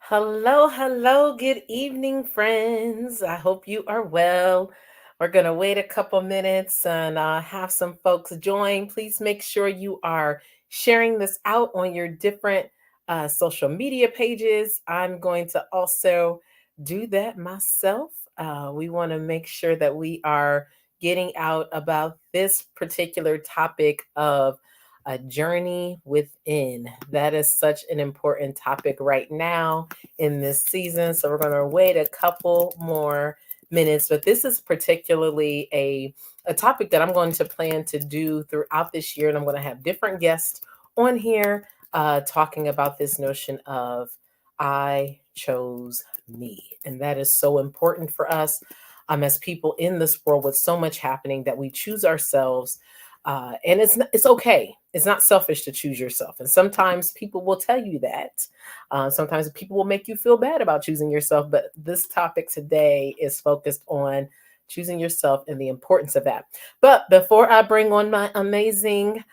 Hello, hello, good evening, friends. I hope you are well. We're going to wait a couple minutes and have some folks join. Please make sure you are sharing this out on your different social media pages. I'm going to also do that myself. We want to make sure that we are getting out about this particular topic of a journey within. That is such an important topic right now in this season. So we're going to wait a couple more minutes, but this is particularly a topic that I'm going to plan to do throughout this year. And I'm going to have different guests on here talking about this notion of I chose me. And that is so important for us as people in this world with so much happening that we choose ourselves. And it's okay. It's not selfish to choose yourself. And sometimes people will tell you that. Sometimes people will make you feel bad about choosing yourself. But this topic today is focused on choosing yourself and the importance of that. But before I bring on my amazing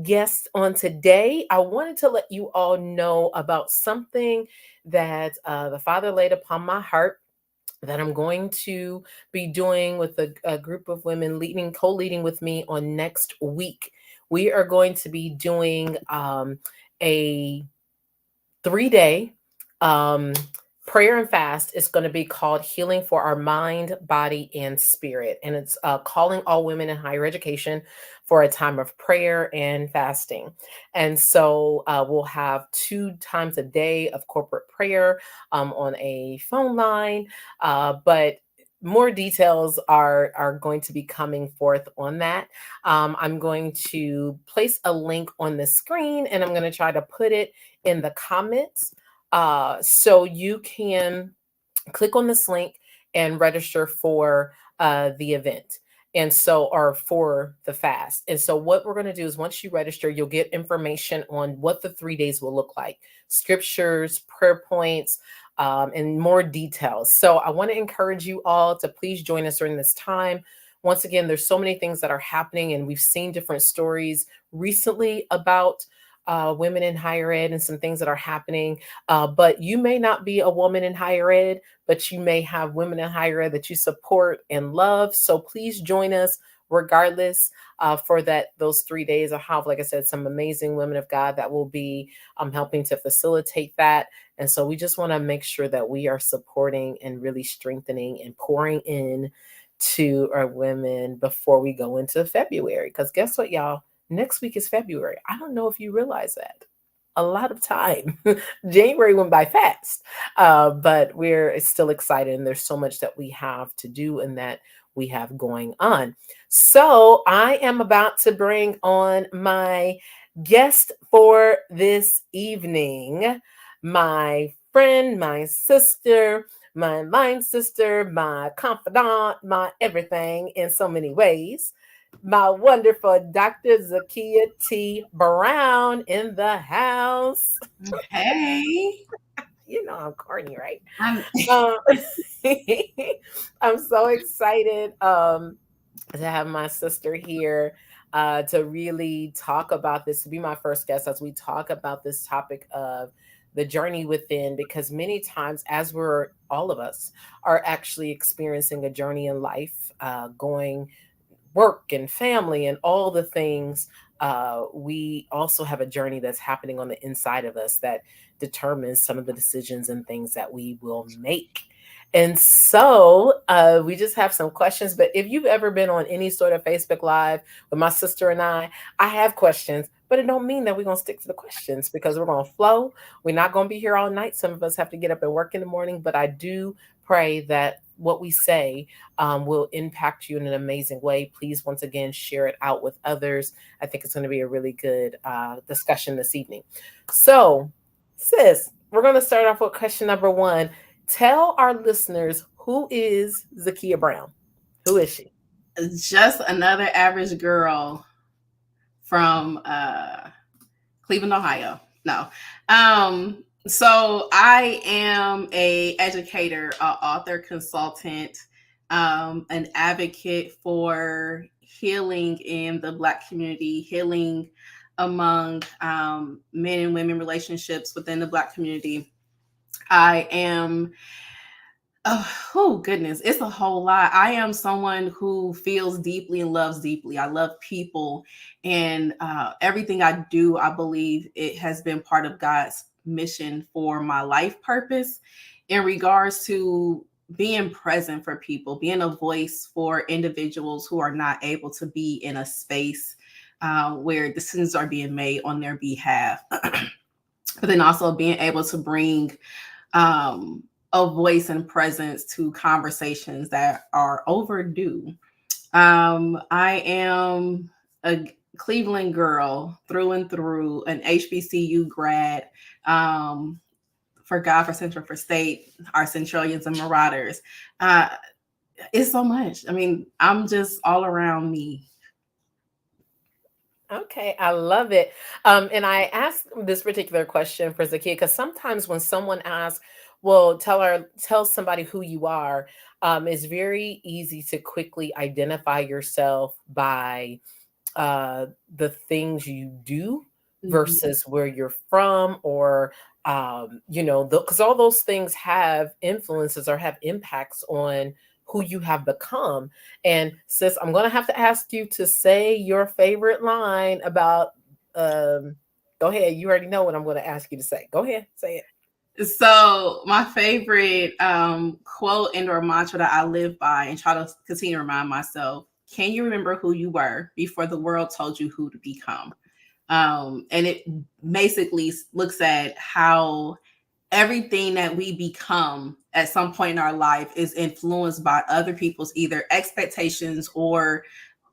guest on today, I wanted to let you all know about something that the Father laid upon my heart that I'm going to be doing with a group of women co-leading with me on next week. We are going to be doing a 3-day um, prayer and fast. Is going to be called Healing for Our Mind, Body, and Spirit. And it's calling all women in higher education for a time of prayer and fasting. And so we'll have 2 times a day of corporate prayer on a phone line. But more details are going to be coming forth on that. I'm going to place a link on the screen and I'm going to try to put it in the comments so you can click on this link and register for the event. And so, or for the fast. And so, what we're going to do is once you register, you'll get information on what the 3 days will look like, scriptures, prayer points, and more details. So, I want to encourage you all to please join us during this time. Once again, there's so many things that are happening, and we've seen different stories recently about women in higher ed and some things that are happening. But you may not be a woman in higher ed, but you may have women in higher ed that you support and love. So please join us regardless for those 3 days. I have, like I said, some amazing women of God that will be helping to facilitate that. And so we just want to make sure that we are supporting and really strengthening and pouring in to our women before we go into February. Because guess what, y'all? Next week is February. I don't know if you realize that. A lot of time. January went by fast, but we're still excited, and there's so much that we have to do and that we have going on. So I am about to bring on my guest for this evening, my friend, my sister, my line sister, my confidant, my everything in so many ways, my wonderful Dr. Zakia T. Brown in the house. Hey, You know I'm corny, right? I'm Um, I'm so excited to have my sister here to really talk about this, to be my first guest as we talk about this topic of the journey within, because many times, as we're all of us are actually experiencing a journey in life, going work and family and all the things, we also have a journey that's happening on the inside of us that determines some of the decisions and things that we will make. And so we just have some questions. But if you've ever been on any sort of Facebook Live with my sister and I have questions, but it don't mean that we're going to stick to the questions because we're going to flow. We're not going to be here all night. Some of us have to get up and work in the morning, but I do pray that what we say will impact you in an amazing way. Please, once again, share it out with others. I think it's going to be a really good discussion this evening. So, sis, we're going to start off with question number 1. Tell our listeners, who is Zakia Brown? Who is she? just another average girl from Cleveland, Ohio. No. So I am a educator, author, consultant, an advocate for healing in the Black community, healing among men and women relationships within the Black community. I am oh goodness, it's a whole lot. I am someone who feels deeply and loves deeply. I love people, and everything I do, I believe it has been part of God's mission for my life purpose in regards to being present for people, being a voice for individuals who are not able to be in a space where decisions are being made on their behalf, but then also being able to bring um, a voice and presence to conversations that are overdue. I am a Cleveland girl through and through, an HBCU grad. Um, for God, for Central, for State, our Centralians and Marauders. Uh, it's so much. I mean, I'm just all around me. Okay, I love it. And I asked this particular question for Zakia because sometimes when someone asks, "Well, tell somebody who you are," it's very easy to quickly identify yourself by the things you do Mhm. versus where you're from, or because all those things have influences or have impacts on who you have become. And sis, I'm going to have to ask you to say your favorite line about um go ahead, you already know what I'm going to ask you to say. Go ahead, say it. So my favorite quote and or mantra that I live by and try to continue to remind myself: can you remember who you were before the world told you who to become? And it basically looks at how everything that we become at some point in our life is influenced by other people's either expectations or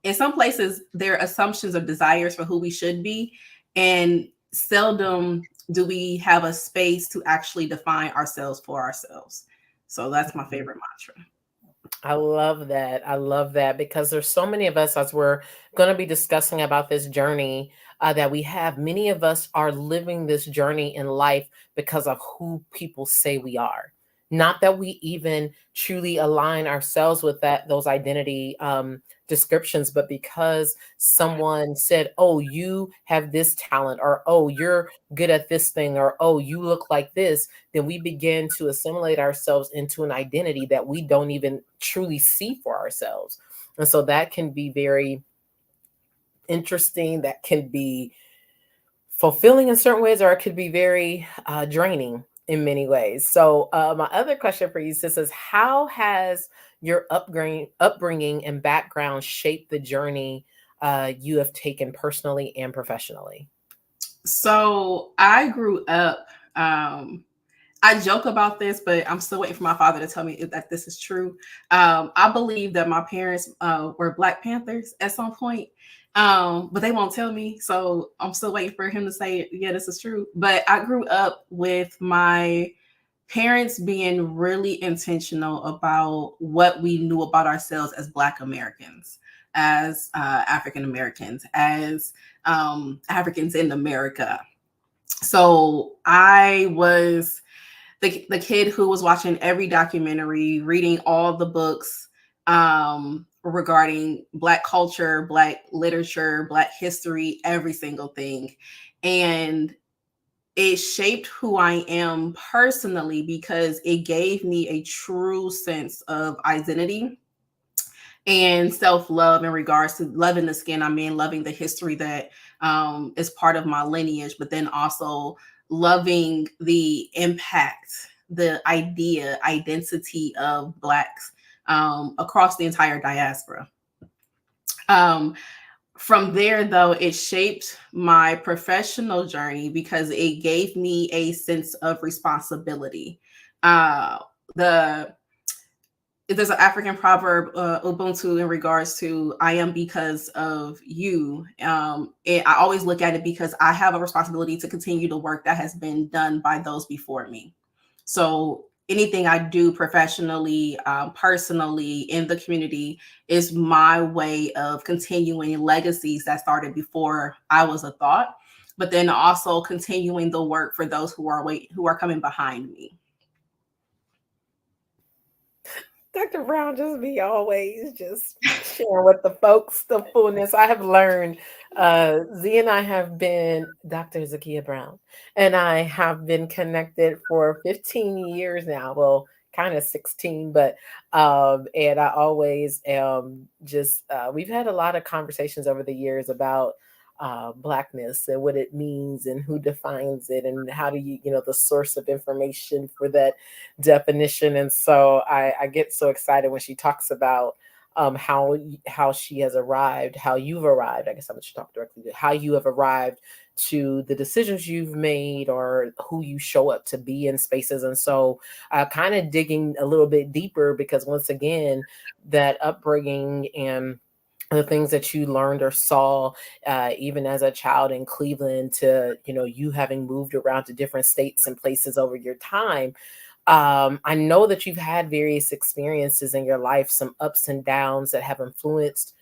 in some places their assumptions or desires for who we should be, and seldom do we have a space to actually define ourselves for ourselves. So that's my favorite mantra. I love that. I love that because there's so many of us, as we're going to be discussing about this journey that we have. Many of us are living this journey in life because of who people say we are. Not that we even truly align ourselves with those identity descriptions, but because someone said, "Oh, you have this talent," or "Oh, you're good at this thing," or "Oh, you look like this," then we begin to assimilate ourselves into an identity that we don't even truly see for ourselves. And so that can be very interesting. That can be fulfilling in certain ways, or it could be very draining in many ways. So, my other question for you, sis, is how has your upbringing and background shaped the journey you have taken personally and professionally? So I grew up I joke about this, but I'm still waiting for my father to tell me that this is true. I believe that my parents were Black Panthers at some point, but they won't tell me. So I'm still waiting for him to say, yeah, this is true. But I grew up with my parents being really intentional about what we knew about ourselves as Black Americans, as African Americans, as Africans in America. So I was the kid who was watching every documentary, reading all the books regarding Black culture, Black literature, Black history, every single thing. And it shaped who I am personally because it gave me a true sense of identity and self love in regards to loving the skin I'm in, loving the history that is part of my lineage, but then also loving the impact, the idea, identity of Blacks across the entire diaspora. Um, from there, though, it shaped my professional journey because it gave me a sense of responsibility. Uh, the There's an African proverb, Ubuntu, in regards to I am because of you. And I always look at it because I have a responsibility to continue the work that has been done by those before me. So anything I do professionally, personally, in the community is my way of continuing legacies that started before I was a thought, but then also continuing the work for those who are coming behind me. Dr. Brown just be always just sharing with the folks the fullness. I have learned Z and I have been Dr. Zakia Brown, and I have been connected for 15 years now. Well, kind of 16, but and I always am just we've had a lot of conversations over the years about blackness and what it means and who defines it and how do you, the source of information for that definition. And so I get so excited when she talks about how she has arrived, how you've arrived. I guess I'm going to talk directly to how you have arrived to the decisions you've made or who you show up to be in spaces. And so, kind of digging a little bit deeper because once again, that upbringing and the things that you learned or saw even as a child in Cleveland to you having moved around to different states and places over your time. I know that you've had various experiences in your life, some ups and downs that have influenced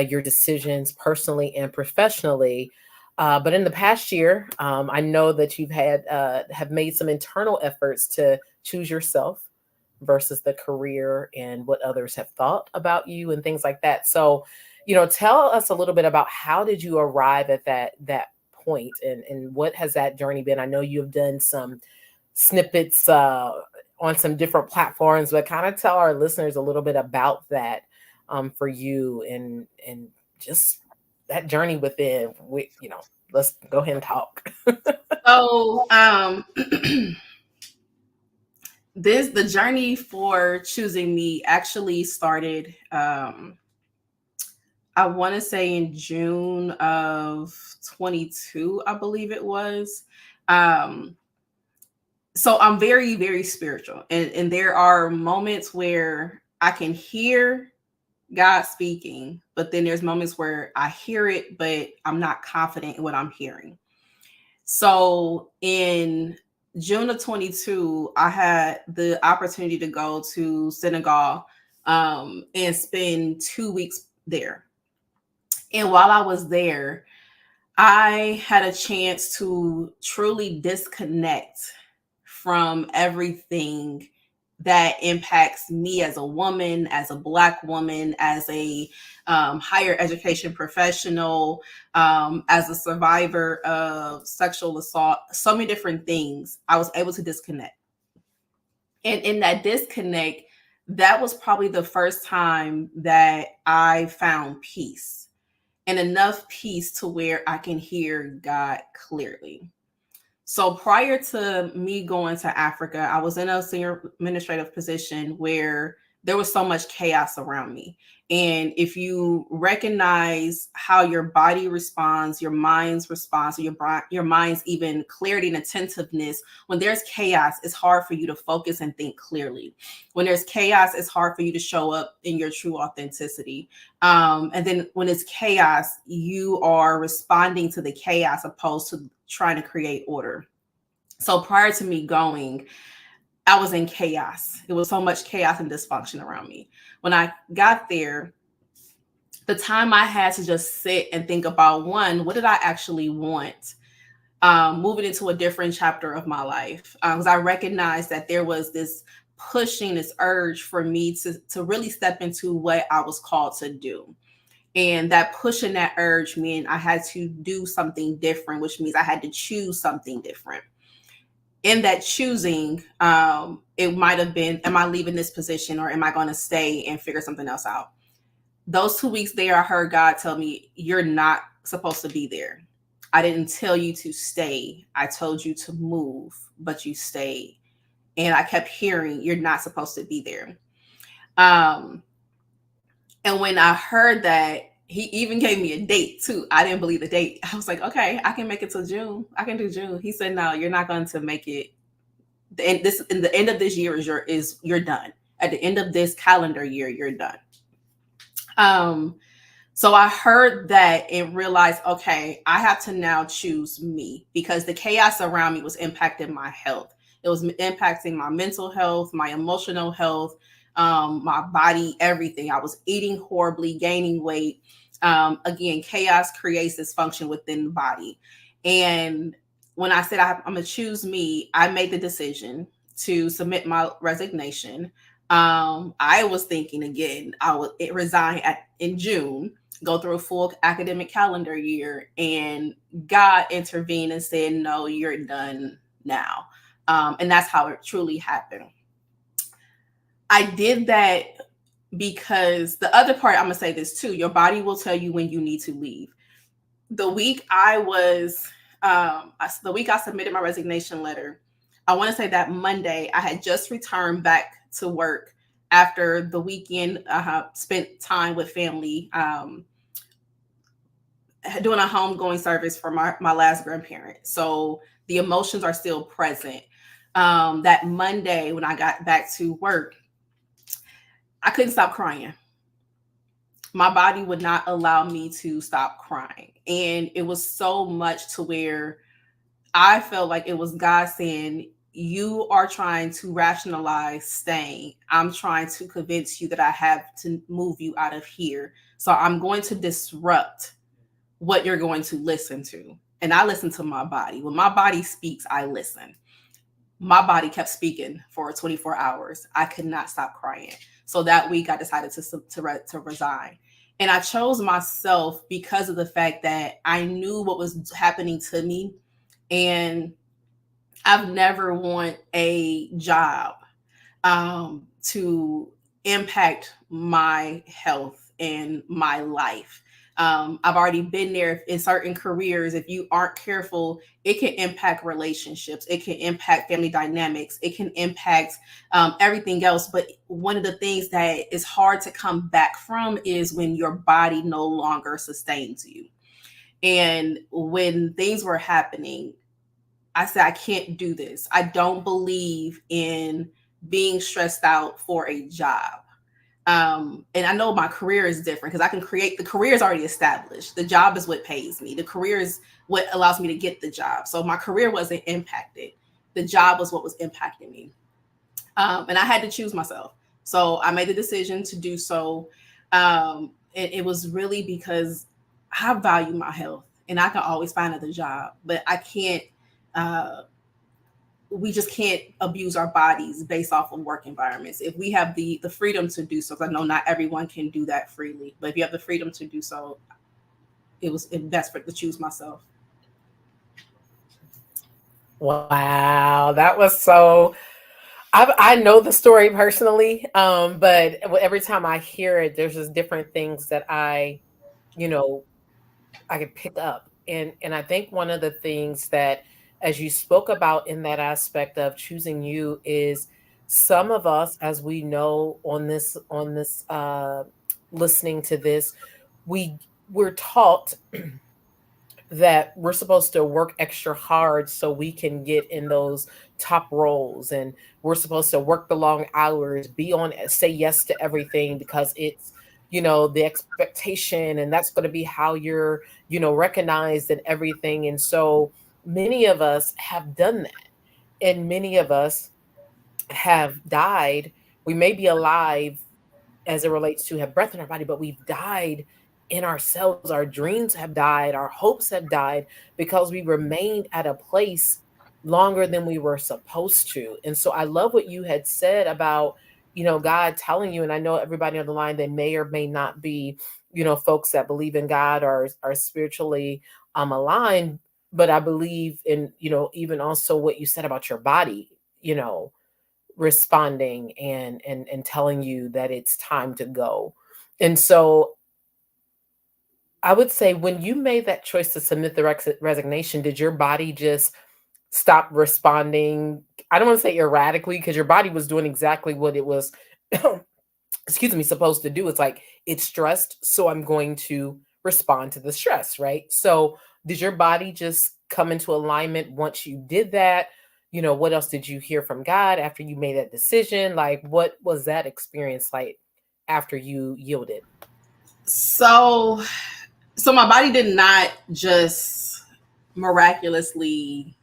your decisions personally and professionally. But in the past year, I know that you've had have made some internal efforts to choose yourself versus the career and what others have thought about you and things like that. So, tell us a little bit about how did you arrive at that point and what has that journey been? I know you've done some snippets on some different platforms, but kind of tell our listeners a little bit about that for you and just that journey within. Let's go ahead and talk. So, the journey for choosing me actually started. I want to say in June of 22, I believe it was. Um, so I'm very, very spiritual, and there are moments where I can hear God speaking, but then there's moments where I hear it, but I'm not confident in what I'm hearing. So in June of 22, I had the opportunity to go to Senegal and spend 2 weeks there. And while I was there, I had a chance to truly disconnect from everything that impacts me as a woman, as a Black woman, as a higher education professional, as a survivor of sexual assault, so many different things. I was able to disconnect. And in that disconnect, that was probably the first time that I found peace and enough peace to where I can hear God clearly. So prior to me going to Africa, I was in a senior administrative position where there was so much chaos around me. And if you recognize how your body responds, your mind's response, or your mind's even clarity and attentiveness, when there's chaos, it's hard for you to focus and think clearly. When there's chaos, it's hard for you to show up in your true authenticity. And then when it's chaos, you are responding to the chaos opposed to trying to create order. So prior to me going, I was in chaos. It was so much chaos and dysfunction around me. When I got there, the time I had to just sit and think about one, what did I actually want? Moving into a different chapter of my life. Because I recognized that there was this pushing, this urge for me to really step into what I was called to do. And that pushing that urge meant I had to do something different, which means I had to choose something different. In that choosing, it might have been, am I leaving this position or am I going to stay and figure something else out? Those 2 weeks there, I heard God tell me, you're not supposed to be there. I didn't tell you to stay. I told you to move, but you stayed. And I kept hearing, you're not supposed to be there. Um, and when I heard that, he even gave me a date too. I didn't believe the date. I was like, okay, I can make it till June. I can do June. He said, no, you're not going to make it. And this in the end of this year is you're done. At the end of this calendar year, you're done. Um, so I heard that and realized, okay, I have to now choose me because the chaos around me was impacting my health. It was impacting my mental health, my emotional health, my body, everything. I was eating horribly, gaining weight. Again, chaos creates dysfunction within the body. And when I said I'm going to choose me, I made the decision to submit my resignation. I was thinking again, I would resign in June, go through a full academic calendar year, and God intervened and said, no, you're done now. And that's how it truly happened. I did that because the other part, I'm going to say this too, your body will tell you when you need to leave. The week I was, the week I submitted my resignation letter, I want to say that Monday, I had just returned back to work after the weekend. Spent time with family, doing a homegoing service for my last grandparent. So the emotions are still present. That Monday, when I got back to work, I couldn't stop crying. My body would not allow me to stop crying. And it was so much to where I felt like it was God saying, you are trying to rationalize staying. I'm trying to convince you that I have to move you out of here. So I'm going to disrupt what you're going to listen to. And I listen to my body. When my body speaks, I listen. My body kept speaking for 24 hours. I could not stop crying. So that week I decided to resign. And I chose myself because of the fact that I knew what was happening to me. And I've never want a job to impact my health and my life. I've already been there in certain careers. If you aren't careful, it can impact relationships. It can impact family dynamics. It can impact everything else. But one of the things that is hard to come back from is when your body no longer sustains you. And when things were happening, I said, I can't do this. I don't believe in being stressed out for a job. And I know my career is different because I can create, the career is already established. The job is what pays me. The career is what allows me to get the job. So my career wasn't impacted. The job was what was impacting me. And I had to choose myself. So I made the decision to do so. And it was really because I value my health and I can always find another job, but I can't, uh, we just can't abuse our bodies based off of work environments. If we have the freedom to do so, because I know not everyone can do that freely, but if you have the freedom to do so, it was best for to choose myself. Wow, that was so. I know the story personally, but every time I hear it, there's just different things that you know, I could pick up. And I think one of the things that, as you spoke about in that aspect of choosing you, is some of us, as we know on this listening to this, we we're taught that we're supposed to work extra hard so we can get in those top roles, and we're supposed to work the long hours, be on, say yes to everything because it's, the expectation, and that's going to be how you're, recognized and everything. And so many of us have done that, and many of us have died. We may be alive as it relates to have breath in our body, but we've died in ourselves. Our dreams have died, our hopes have died because we remained at a place longer than we were supposed to. And so I love what you had said about, God telling you, and I know everybody on the line, they may or may not be, folks that believe in God or are spiritually aligned, but I believe in, even also what you said about your body, responding and telling you that it's time to go. And so I would say, when you made that choice to submit the resignation, did your body just stop responding? I don't want to say erratically, because your body was doing exactly what it was excuse me, supposed to do. It's like, it's stressed, so I'm going to respond to the stress, right? So did your body just come into alignment once you did that? What else did you hear from God after you made that decision? Like, what was that experience like after you yielded? So, so my body did not just miraculously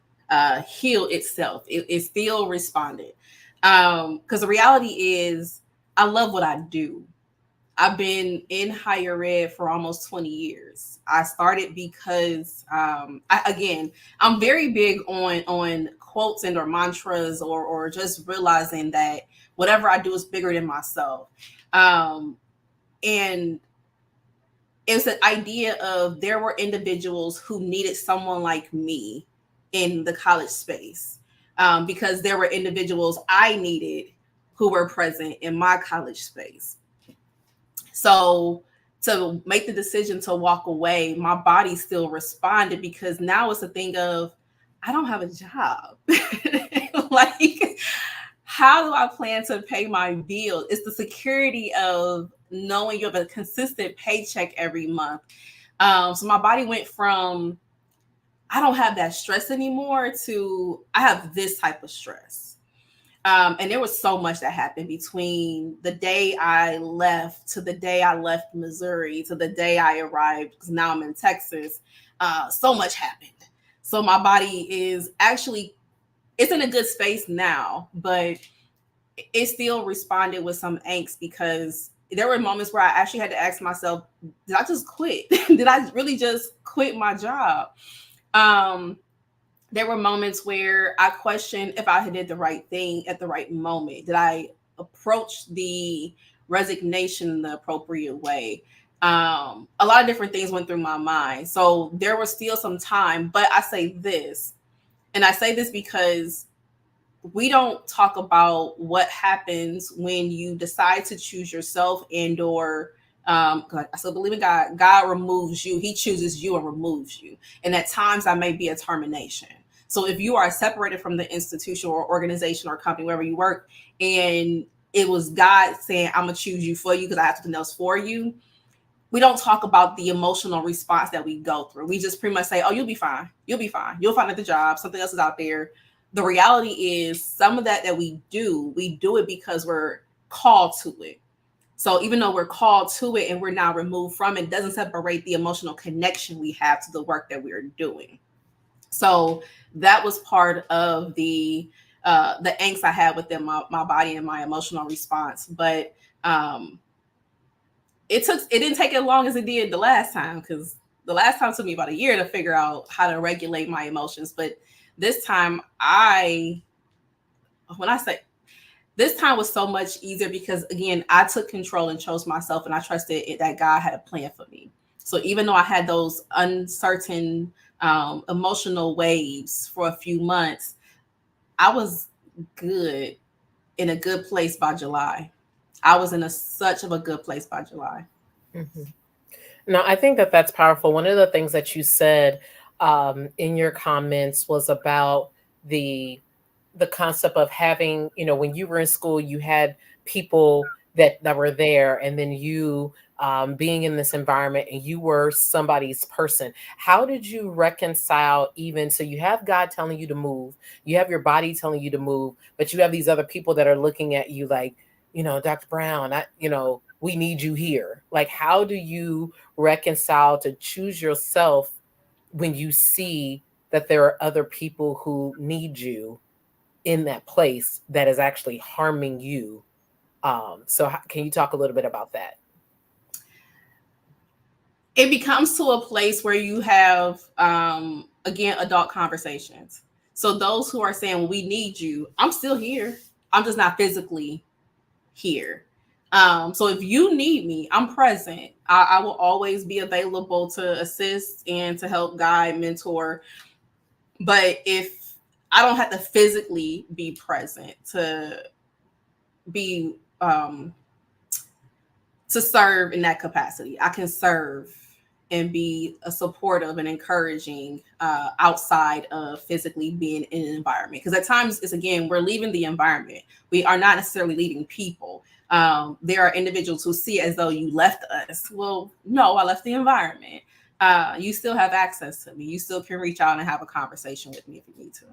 heal itself. It still responded. Because the reality is, I love what I do. I've been in higher ed for almost 20 years. I started because, again, I'm very big on quotes and or mantras, or just realizing that whatever I do is bigger than myself. And it's an idea of there were individuals who needed someone like me in the college space, because there were individuals I needed who were present in my college space. So to make the decision to walk away, my body still responded because now it's a thing of I don't have a job. Like, how do I plan to pay my bills? It's the security of knowing you have a consistent paycheck every month. So my body went from I don't have that stress anymore to I have this type of stress. And there was so much that happened between the day I left to the day I left Missouri to the day I arrived, because now I'm in Texas. So much happened. So my body is actually it's in a good space now, but it still responded with some angst because there were moments where I actually had to ask myself, did I just quit? Did I really just quit my job? Um, there were moments where I questioned if I had did the right thing at the right moment. Did I approach the resignation the appropriate way? A lot of different things went through my mind. So there was still some time, but I say this, and I say this because we don't talk about what happens when you decide to choose yourself and or I still believe in God. God removes you. He chooses you and removes you. And at times that may be a termination. So if you are separated from the institution or organization or company, wherever you work, and it was God saying, I'm gonna choose you for you because I have something else for you, we don't talk about the emotional response that we go through. We just pretty much say, oh, you'll be fine. You'll be fine. You'll find the job. Something else is out there. The reality is some of that we do it because we're called to it. So even though we're called to it and we're now removed from it, doesn't separate the emotional connection we have to the work that we're doing. So that was part of the angst I had within my body and my emotional response. But it didn't take as long as it did the last time, because the last time took me about a year to figure out how to regulate my emotions. But this time I when I say this time was so much easier because again I took control and chose myself, and I trusted that God had a plan for me. So even though I had those uncertain emotional waves for a few months, I was good, in a good place by July. I was in such of a good place by July. Mhm. No, I think that that's powerful. One of the things that you said in your comments was about the the concept of having, when you were in school, you had people that were there, and then you being in this environment, and you were somebody's person. How did you reconcile, even so you have God telling you to move, you have your body telling you to move, but you have these other people that are looking at you like, Dr. Brown, we need you here. Like, how do you reconcile to choose yourself when you see that there are other people who need you in that place that is actually harming you? So can you talk a little bit about that? It becomes to a place where you have again adult conversations. So those who are saying, well, we need you, I'm still here, I'm just not physically here. So if you need me, I'm present. I will always be available to assist and to help guide, mentor. But if I don't have to physically be present be um to serve in that capacity, I can serve and be a supportive and encouraging outside of physically being in an environment. Because at times, it's again, we're leaving the environment. We are not necessarily leaving people. There are individuals who see it as though you left us. Well, no, I left the environment. You still have access to me. You still can reach out and have a conversation with me if you need to.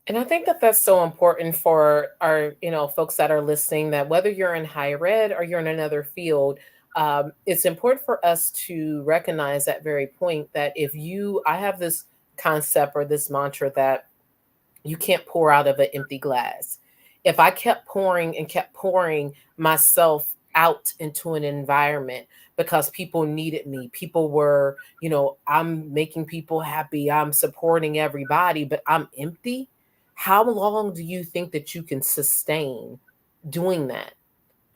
And I think that that's so important for our, folks that are listening, that whether you're in higher ed or you're in another field, it's important for us to recognize that very point, that I have this concept or this mantra that you can't pour out of an empty glass. If I kept pouring and kept pouring myself out into an environment because people needed me, people were, I'm making people happy, I'm supporting everybody, but I'm empty, how long do you think that you can sustain doing that?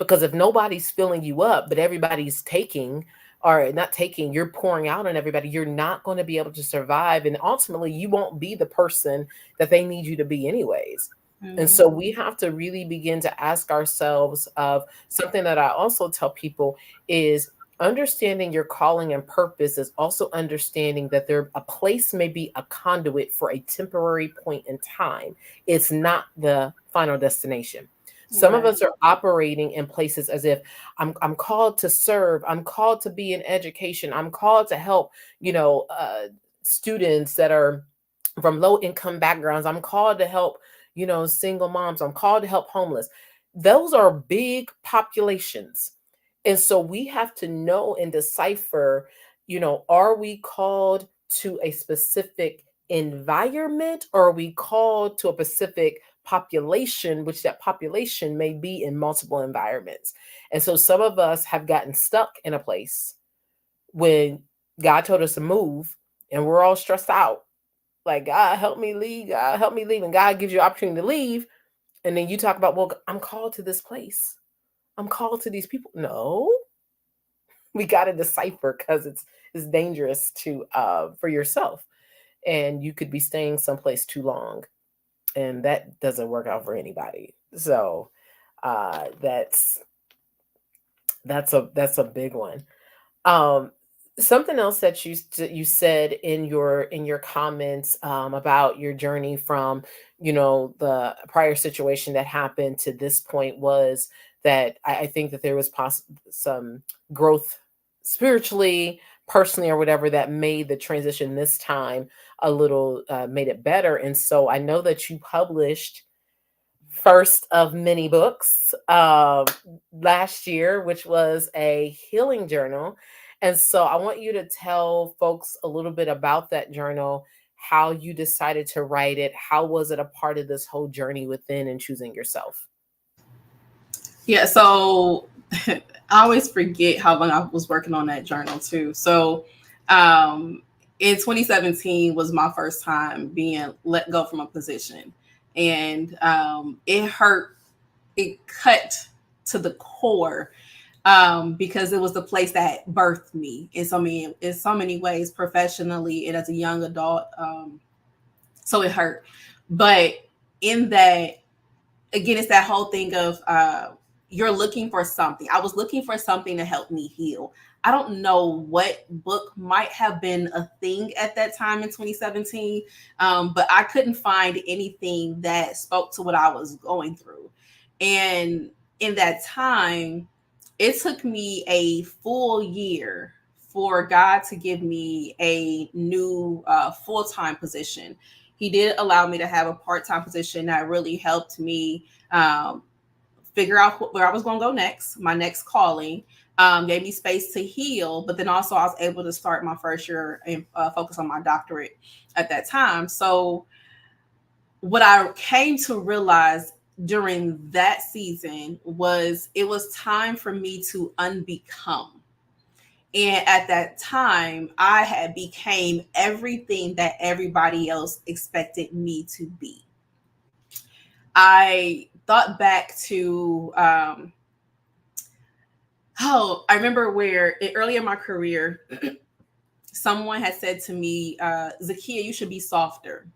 Because if nobody's filling you up, but everybody's taking, or not taking, you're pouring out on everybody, you're not going to be able to survive. And ultimately, you won't be the person that they need you to be, anyways. And so Mhm. we have to really begin to ask ourselves of something that I also tell people is understanding your calling and purpose is also understanding that there a place may be a conduit for a temporary point in time. It's not the final destination. Some of Right. us are operating in places as if I'm called to serve, I'm called to be in education, I'm called to help, students that are from low income backgrounds, I'm called to help, single moms, I'm called to help homeless. Those are big populations. And so we have to know and decipher, are we called to a specific environment, or are we called to a specific population, which that population may be in multiple environments. And so some of us have gotten stuck in a place when God told us to move, and we're all stressed out. Like, God, help me leave. God, help me leave. And God gives you an opportunity to leave. And then you talk about, well, I'm called to this place. I'm called to these people. No, we got to decipher, because it's dangerous to for yourself, and you could be staying someplace too long, and that doesn't work out for anybody. So that's a big one. um Something else that you said in your comments, about your journey from, the prior situation that happened to this point, was that I think that there was some growth spiritually, personally, or whatever, that made the transition this time a little, made it better. And so I know that you published first of many books, last year, which was a healing journal. And so I want you to tell folks a little bit about that journal, how you decided to write it, how was it a part of this whole journey within and choosing yourself? Yeah, so I always forget how long I was working on that journal too. So um in 2017 was my first time being let go from a position. And it hurt, it cut to the core, because it was the place that birthed me in so many ways, professionally and as a young adult. So it hurt. But in that, again, it's that whole thing of you're looking for something. I was looking for something to help me heal. I don't know what book might have been a thing at that time in 2017, but I couldn't find anything that spoke to what I was going through. And in that time, it took me a full year for God to give me a new full time position. He did allow me to have a part time position that really helped me figure out where I was going to go next, my next calling. Gave me space to heal, but then also I was able to start my first year and focus on my doctorate at that time. So, what I came to realize during that season was it was time for me to unbecome. And at that time, I had became everything that everybody else expected me to be. I thought back to I remember where early in my career, someone had said to me, Zakia, you should be softer.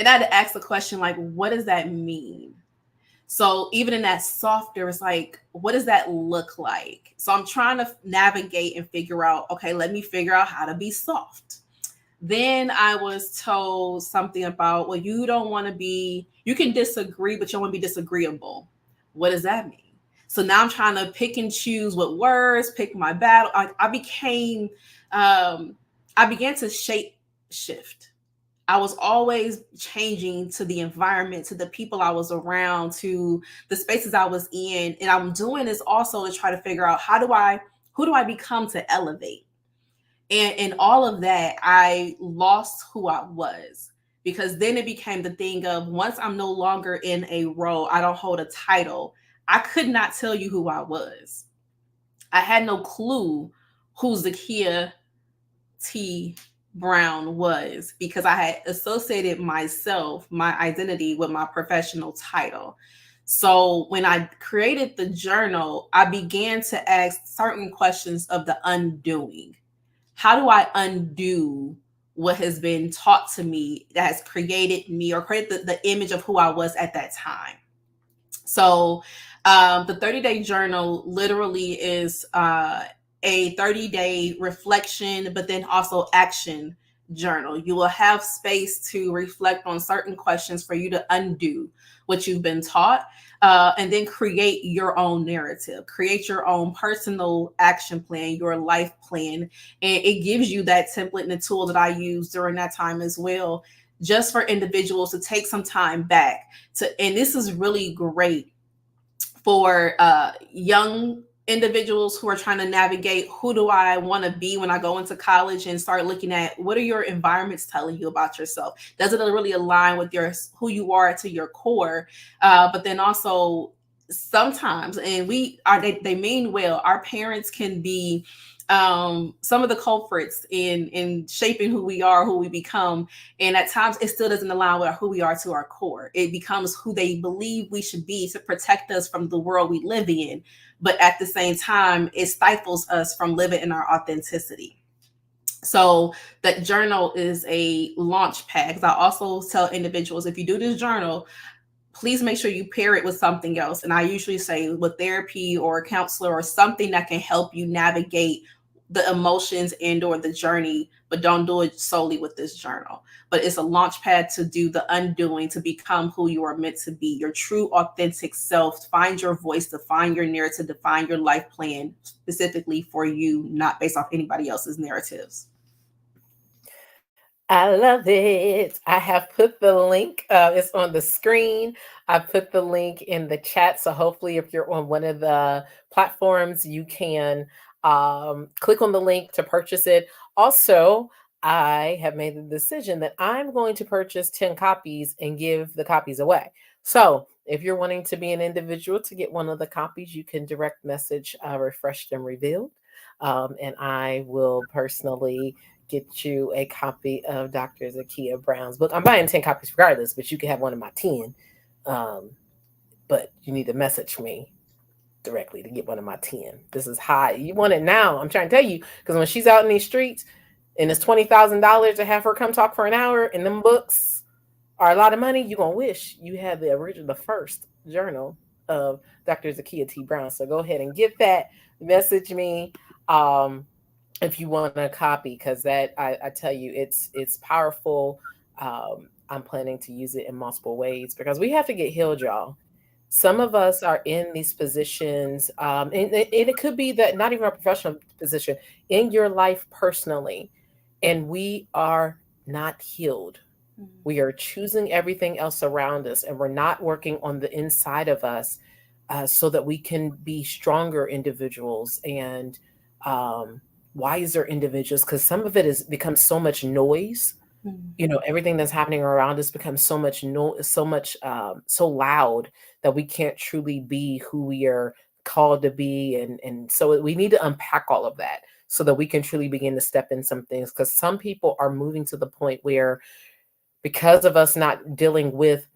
And I had to ask the question, like, what does that mean? So even in that softer, it's like, what does that look like? So I'm trying to navigate and figure out, okay, let me figure out how to be soft. Then I was told something about, well, you don't want to be, you can disagree, but you don't want to be disagreeable. What does that mean? So now I'm trying to pick and choose what words, pick my battle. I became, I began to shape shift. I was always changing to the environment, to the people I was around, to the spaces I was in. And I'm doing this also to try to figure out who do I become to elevate? And in all of that, I lost who I was, because then it became the thing of once I'm no longer in a role, I don't hold a title. I could not tell you who I was. I had no clue who Zakia T. Brown was, because I had associated myself, my identity, with my professional title. So when I created the journal, I began to ask certain questions of the undoing. How do I undo what has been taught to me that has created me or created the image of who I was at that time? So the 30-day journal literally is a 30-day reflection, but then also action journal. You will have space to reflect on certain questions for you to undo what you've been taught. And then create your own narrative, create your own personal action plan, your life plan. And it gives you that template and the tool that I used during that time as well, just for individuals to take some time back to. And this is really great for young individuals who are trying to navigate, who do I want to be when I go into college, and start looking at what are your environments telling you about yourself. Does it really align with your who you are to your core? But then also sometimes, and they mean well, our parents can be some of the culprits in shaping who we are, who we become. And at times it still doesn't align with who we are to our core. It becomes who they believe we should be to protect us from the world we live in, but at the same time it stifles us from living in our authenticity. So that journal is a launch pad. I also tell individuals, if you do this journal, please make sure you pair it with something else. And I usually say with therapy or a counselor or something that can help you navigate the emotions and or the journey, but don't do it solely with this journal. But it's a launch pad to do the undoing, to become who you are meant to be, your true authentic self. Find your voice, define your narrative, define your life plan specifically for you, not based off anybody else's narratives. I love it. I have put the link, it's on the screen. I put the link in the chat. So hopefully, if you're on one of the platforms, you can click on the link to purchase it. Also, I have made the decision that I'm going to purchase 10 copies and give the copies away. So if you're wanting to be an individual to get one of the copies, you can direct message Refreshed and Revealed. And I will personally get you a copy of Dr. Zakia Brown's book. I'm buying 10 copies regardless, but you can have one of my 10. Um, but you need to message me directly to get one of my 10. This is high. You want it now. I'm trying to tell you, because when she's out in these streets and it's $20,000 to have her come talk for an hour, and them books are a lot of money, you're going to wish you had the original, the first journal of Dr. Zakia T. Brown. So go ahead and get that. Message me. If you want a copy, because that I tell you, it's powerful. I'm planning to use it in multiple ways because we have to get healed, y'all. Some of us are in these positions, and it could be that not even a professional position in your life personally, and we are not healed. We are choosing everything else around us, and we're not working on the inside of us, so that we can be stronger individuals and wiser individuals. Because some of it has become so much noise. Everything that's happening around us becomes so much so much so loud that we can't truly be who we are called to be, and so we need to unpack all of that so that we can truly begin to step in some things, because some people are moving to the point where, because of us not dealing with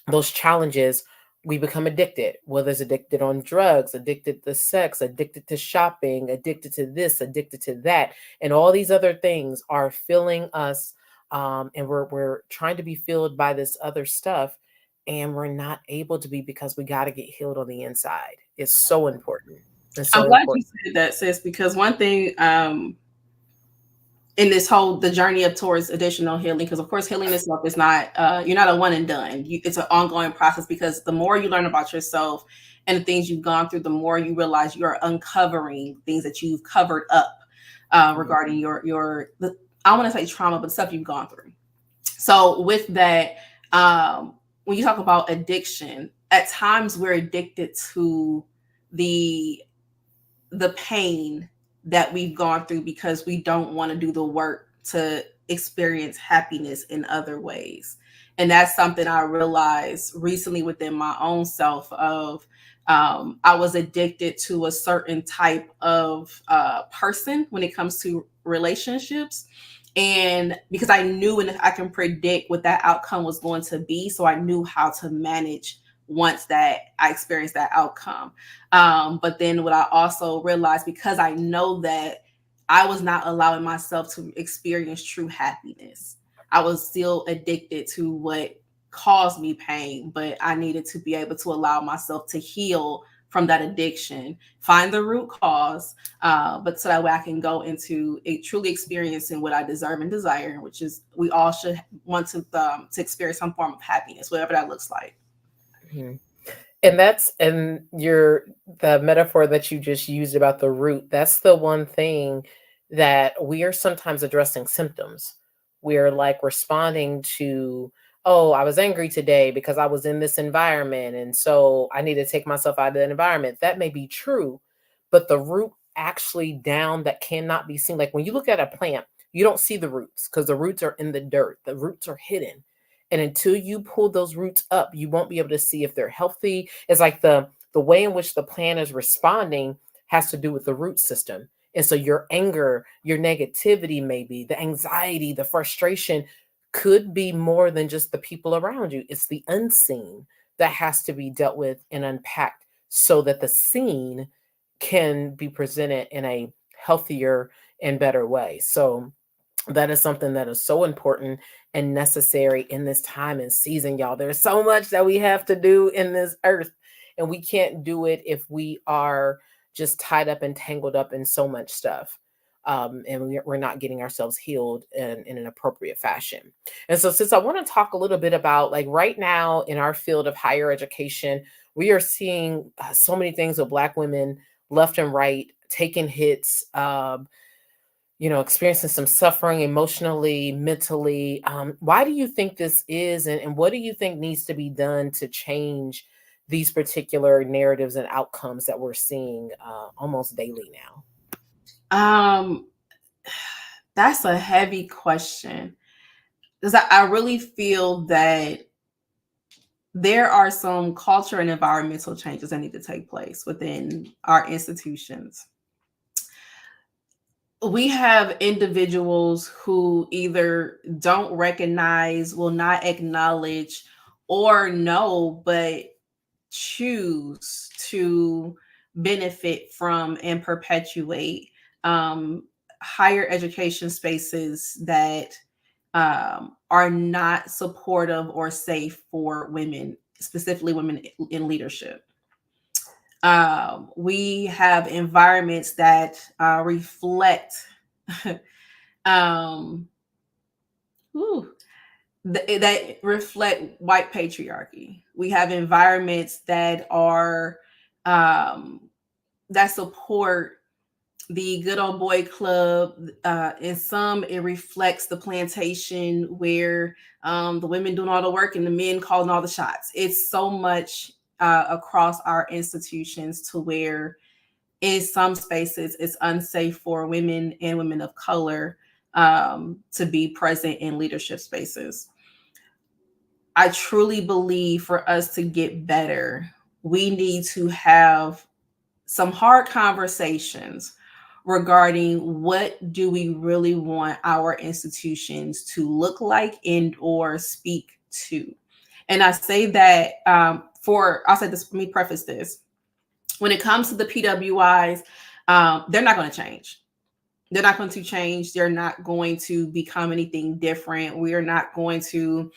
those challenges, we become addicted. Whether it's addicted on drugs, addicted to sex, addicted to shopping, addicted to this, addicted to that, and all these other things are filling us, and we're trying to be filled by this other stuff, and we're not able to be, because we got to get healed on the inside. It's so important. It's I'm so glad you important. said that, sis, because one thing in this whole the journey of towards additional healing, because of course healing itself is not you're not a one and done. It's an ongoing process, because the more you learn about yourself and the things you've gone through, the more you realize you are uncovering things that you've covered up Mhm. regarding I want to say trauma, but stuff you've gone through. So with that, when you talk about addiction, at times we're addicted to the the pain that we've gone through because we don't want to do the work to experience happiness in other ways. And that's something I realized recently within my own self of I was addicted to a certain type of person when it comes to relationships. And because I knew and I can predict what that outcome was going to be, so I knew how to manage once that I experienced that outcome. But then what I also realized, because I know that I was not allowing myself to experience true happiness, I was still addicted to what caused me pain, but I needed to be able to allow myself to heal from that addiction, find the root cause, but so that way I can go into truly experiencing what I deserve and desire, which is we all should want to experience some form of happiness, whatever that looks like. Mhm. And that's and your the metaphor that you just used about the root, that's the one thing that we are sometimes addressing symptoms. We're like responding to, oh, I was angry today because I was in this environment. And so I need to take myself out of that environment. That may be true, but the root actually down that cannot be seen. Like when you look at a plant, you don't see the roots because the roots are in the dirt, the roots are hidden, and until you pull those roots up, you won't be able to see if they're healthy. It's like the way in which the plant is responding has to do with the root system. And so your anger, your negativity, maybe the anxiety, the frustration could be more than just the people around you. It's the unseen that has to be dealt with and unpacked so that the seen can be presented in a healthier and better way. So that is something that is so important and necessary in this time and season, y'all. There's so much that we have to do in this earth, and we can't do it if we are just tied up and tangled up in so much stuff. And we're not getting ourselves healed in an appropriate fashion. And so, since I want to talk a little bit about like right now in our field of higher education, we are seeing so many things with Black women left and right taking hits. Experiencing some suffering emotionally, mentally. Why do you think this is, and what do you think needs to be done to change these particular narratives and outcomes that we're seeing almost daily now? Um, that's a heavy question because I really feel that there are some culture and environmental changes that need to take place within our institutions. We have individuals who either don't recognize, will not acknowledge, or know, but choose to benefit from and perpetuate um, higher education spaces that are not supportive or safe for women, specifically women in leadership. We have environments that reflect um, whew, that reflect white patriarchy. We have environments that are um, that support the good old boy club. In some, it reflects the plantation where the women doing all the work and the men calling all the shots. It's so much across our institutions to where in some spaces it's unsafe for women and women of color to be present in leadership spaces. I truly believe for us to get better, we need to have some hard conversations regarding what do we really want our institutions to look like and or speak to. And I say that I'll say this, let me preface this. When it comes to the PWIs, they're not going to change. They're not going to change. They're not going to become anything different. We are not going to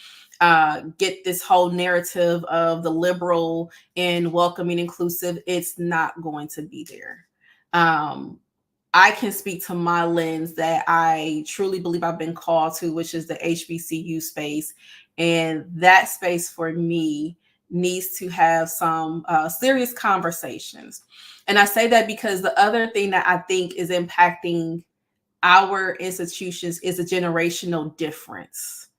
get this whole narrative of the liberal and welcoming inclusive. It's not going to be there. Um, I can speak to my lens that I truly believe I've been called to, which is the HBCU space. And that space for me needs to have some serious conversations. And I say that because the other thing that I think is impacting our institutions is a generational difference.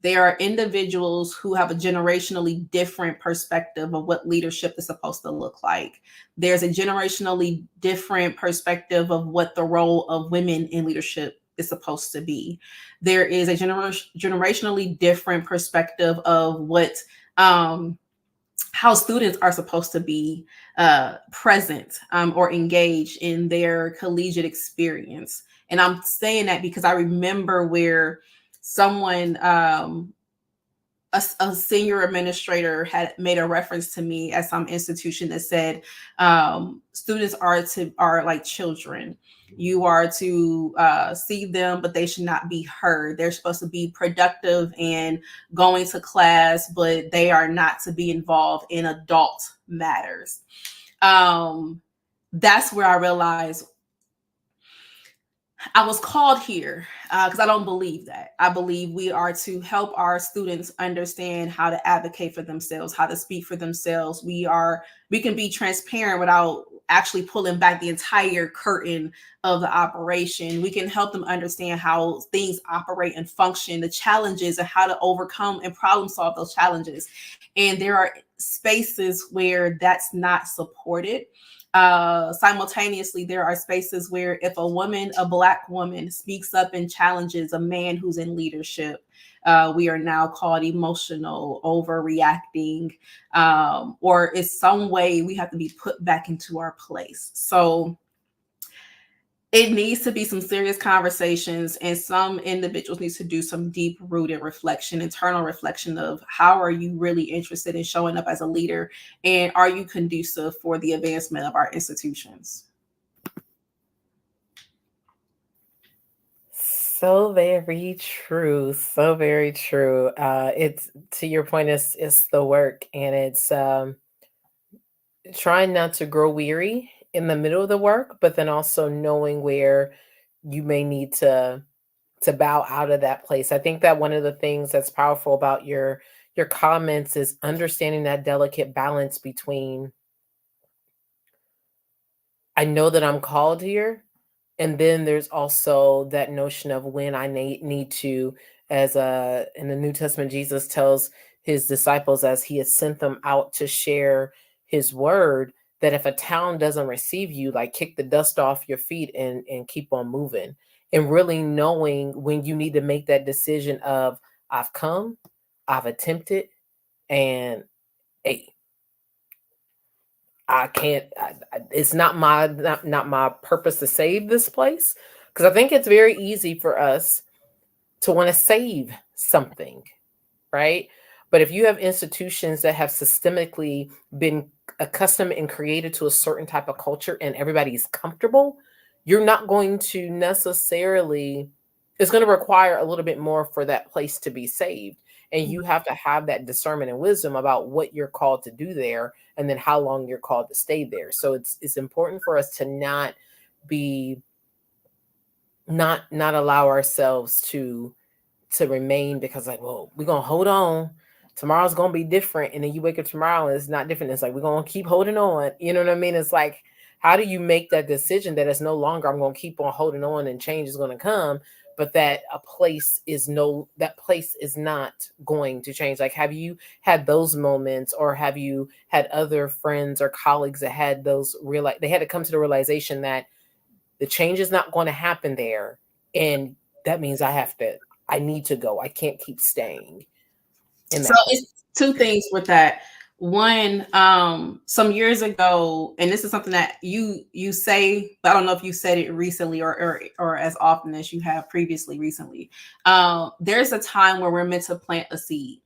There are individuals who have a generationally different perspective of what leadership is supposed to look like. There's a generationally different perspective of what the role of women in leadership is supposed to be. There is a generationally different perspective of what how students are supposed to be present or engaged in their collegiate experience. And I'm saying that because I remember where someone a senior administrator had made a reference to me at some institution that said, students are like children. You are to see them, but they should not be heard. They're supposed to be productive and going to class, but they are not to be involved in adult matters. um, that's where I realized I was called here, because I don't believe that. I believe we are to help our students understand how to advocate for themselves, how to speak for themselves. We can be transparent without actually pulling back the entire curtain of the operation. We can help them understand how things operate and function, the challenges, and how to overcome and problem solve those challenges. And there are spaces where that's not supported. Simultaneously, there are spaces where if a black woman speaks up and challenges a man who's in leadership, we are now called emotional, overreacting, or it's some way we have to be put back into our place. So it needs to be some serious conversations, and some individuals need to do some deep rooted reflection, internal reflection of how are you really interested in showing up as a leader, and are you conducive for the advancement of our institutions. So very true. So very true. It's to your point, it's the work, and it's trying not to grow weary in the middle of the work, but then also knowing where you may need to bow out of that place. I think that one of the things that's powerful about your comments is understanding that delicate balance between I know that I'm called here. And then there's also that notion of when I need to, as in the New Testament, Jesus tells his disciples as he has sent them out to share his word, that if a town doesn't receive you, like kick the dust off your feet and keep on moving. And really knowing when you need to make that decision of I've come, I've attempted, and hey, I can't. It's not my purpose to save this place, because I think it's very easy for us to want to save something, right? But if you have institutions that have systemically been accustomed and created to a certain type of culture and everybody's comfortable, you're not going to necessarily, it's going to require a little bit more for that place to be saved. And you have to have that discernment and wisdom about what you're called to do there and then how long you're called to stay there. So it's important for us to be not allow ourselves to remain, because like, well, we're gonna hold on, tomorrow's gonna be different, and then you wake up tomorrow and it's not different. It's like we're gonna keep holding on, you know what I mean? It's like, how do you make that decision that it's no longer I'm gonna keep on holding on and change is gonna come, but that a place is no that place is not going to change? Like, have you had those moments, or have you had other friends or colleagues that had those real, they had to come to the realization that the change is not going to happen there, and that means I need to go. I can't keep staying in So that place. it's two things with that. One, some years ago, and this is something that you say, but I don't know if you said it recently or as often as you have previously recently. There's a time where we're meant to plant a seed.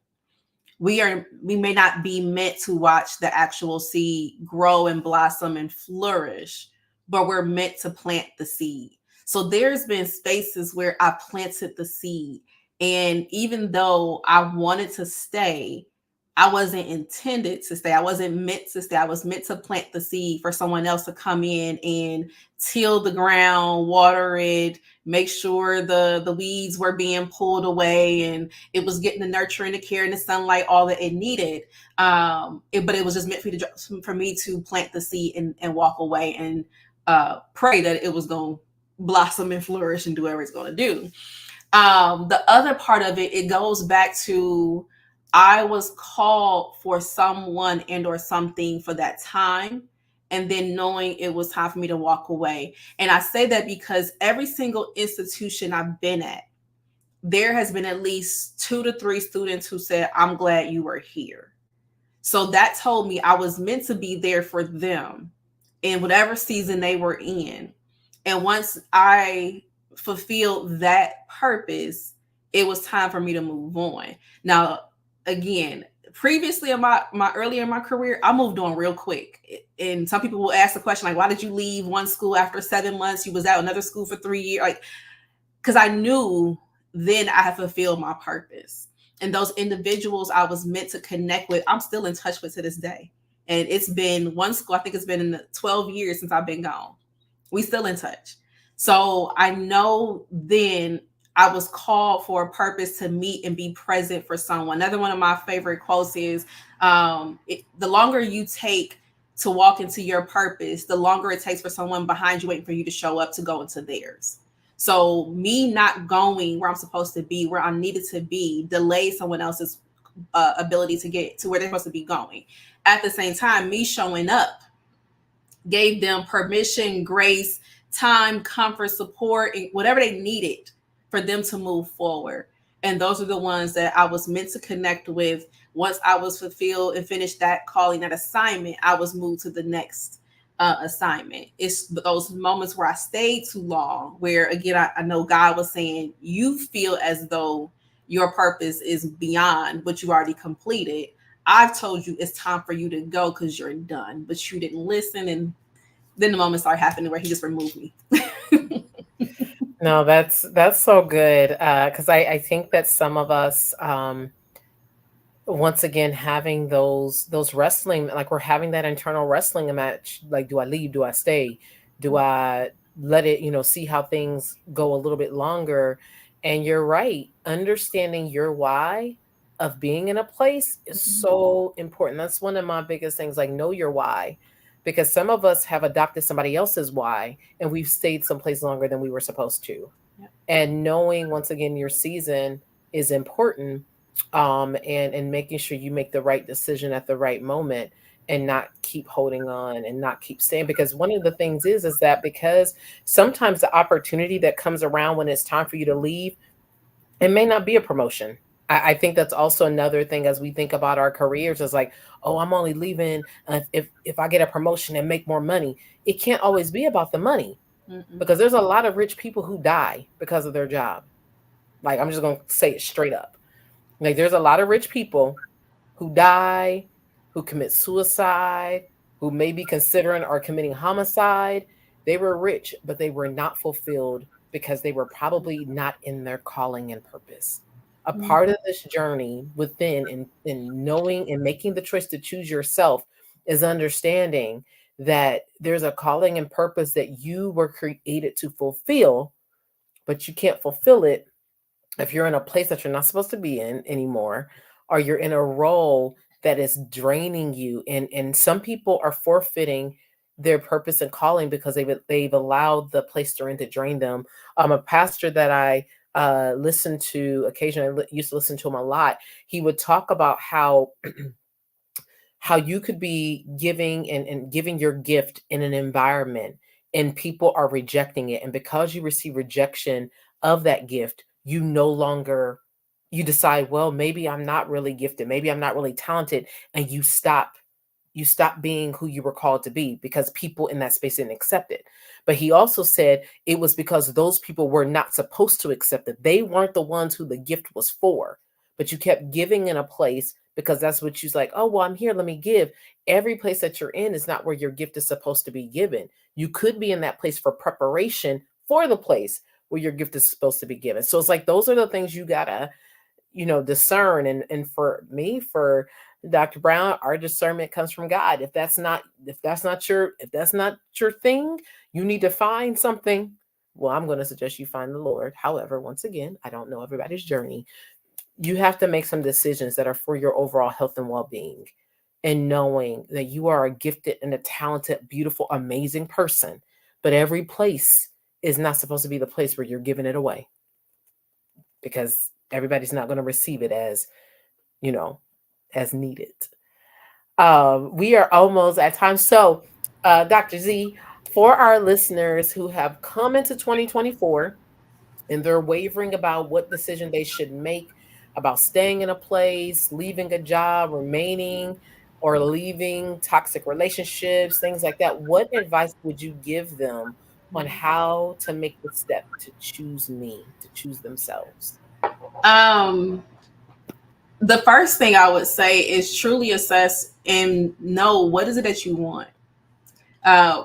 We may not be meant to watch the actual seed grow and blossom and flourish, but we're meant to plant the seed. So there's been spaces where I planted the seed, and even though I wanted to stay, I wasn't intended to stay. I wasn't meant to stay. I was meant to plant the seed for someone else to come in and till the ground, water it, make sure the weeds were being pulled away, and it was getting the nurture and the care and the sunlight, all that it needed. But it was just meant for me to plant the seed and walk away and pray that it was going to blossom and flourish and do whatever it's going to do. The other part of it, it goes back to I was called for someone and or something for that time, and then knowing it was time for me to walk away. And I say that because every single institution I've been at, there has been at least 2 to 3 students who said, I'm glad you were here. So that told me I was meant to be there for them in whatever season they were in. And once I fulfilled that purpose, it was time for me to move on. Now, again, previously in my earlier in my career, I moved on real quick. And some people will ask the question like, why did you leave one school after 7 months? You was at another school for 3 years. Like, because I knew then I had fulfilled my purpose. And those individuals I was meant to connect with, I'm still in touch with to this day. And it's been one school, I think it's been in the 12 years since I've been gone. We still in touch. So I know then I was called for a purpose to meet and be present for someone. Another one of my favorite quotes is the longer you take to walk into your purpose, the longer it takes for someone behind you waiting for you to show up to go into theirs. So me not going where I'm supposed to be, where I needed to be, delayed someone else's ability to get to where they're supposed to be going. At the same time, me showing up gave them permission, grace, time, comfort, support, and whatever they needed for them to move forward. And those are the ones that I was meant to connect with. Once I was fulfilled and finished that calling, that assignment, I was moved to the next assignment. It's those moments where I stayed too long, where again, I know God was saying, you feel as though your purpose is beyond what you already completed. I've told you it's time for you to go because you're done, but you didn't listen. And then the moment started happening where he just removed me. No, that's so good. Because I think that some of us, once again, having those wrestling, like we're having that internal wrestling match. Like, do I leave? Do I stay? Do I let it, see how things go a little bit longer? And you're right. Understanding your why of being in a place is so important. That's one of my biggest things. Like, know your why, because some of us have adopted somebody else's why, and we've stayed someplace longer than we were supposed to. And knowing once again your season is important, and making sure you make the right decision at the right moment, and not keep holding on and not keep staying. Because one of the things is that, because sometimes the opportunity that comes around when it's time for you to leave, it may not be a promotion. I think that's also another thing as we think about our careers, is like, oh, I'm only leaving if I get a promotion and make more money. It can't always be about the money, Mm-mm. because there's a lot of rich people who die because of their job. Like, I'm just going to say it straight up. Like, there's a lot of rich people who die, who commit suicide, who may be considering or committing homicide. They were rich, but they were not fulfilled because they were probably not in their calling and purpose. A part of this journey within, in knowing and making the choice to choose yourself, is understanding that there's a calling and purpose that you were created to fulfill, but you can't fulfill it if you're in a place that you're not supposed to be in anymore, or you're in a role that is draining you. And some people are forfeiting their purpose and calling because they've allowed the place they're in to drain them. A pastor that I listened to occasionally, used to listen to him a lot, he would talk about how you could be giving and giving your gift in an environment, and people are rejecting it, and because you receive rejection of that gift, you no longer, you decide, well, maybe I'm not really gifted, maybe I'm not really talented, and you stop being who you were called to be because people in that space didn't accept it. But he also said it was because those people were not supposed to accept it. They weren't the ones who the gift was for. But you kept giving in a place because that's what you's like, oh, well, I'm here, let me give. Every place that you're in is not where your gift is supposed to be given. You could be in that place for preparation for the place where your gift is supposed to be given. So it's like those are the things you gotta, discern. And for me, for Dr. Brown, our discernment comes from God. If that's not your thing, you need to find something. Well, I'm going to suggest you find the Lord. However, once again, I don't know everybody's journey. You have to make some decisions that are for your overall health and well-being, and knowing that you are a gifted and a talented, beautiful, amazing person, but every place is not supposed to be the place where you're giving it away, because everybody's not going to receive it you know, as needed. We are almost at time. So, Dr. Z, for our listeners who have come into 2024 and they're wavering about what decision they should make about staying in a place, leaving a job, remaining, or leaving toxic relationships, things like that, what advice would you give them on how to make the step to choose me, to choose themselves? Um, The first thing I would say is truly assess and know what is it that you want.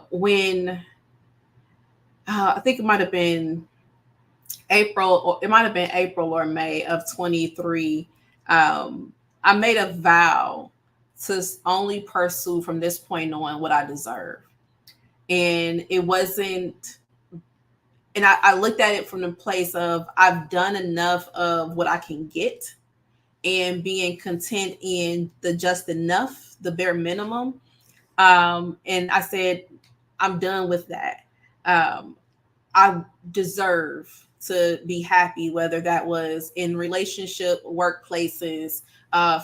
When I think it might have been April, or it might have been April or May of 23. I made a vow to only pursue from this point on what I deserve. And it wasn't, and I looked at it from the place of I've done enough of what I can get and being content in the just enough, the bare minimum. And I said, I'm done with that. Um, I deserve to be happy, whether that was in relationship, workplaces,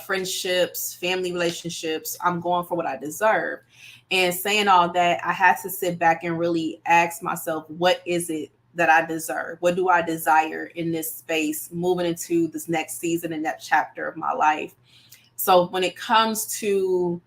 friendships, family relationships. I'm going for what I deserve. And saying all that, I had to sit back and really ask myself, what is it that I deserve? What do I desire in this space moving into this next season and that chapter of my life? So when it comes to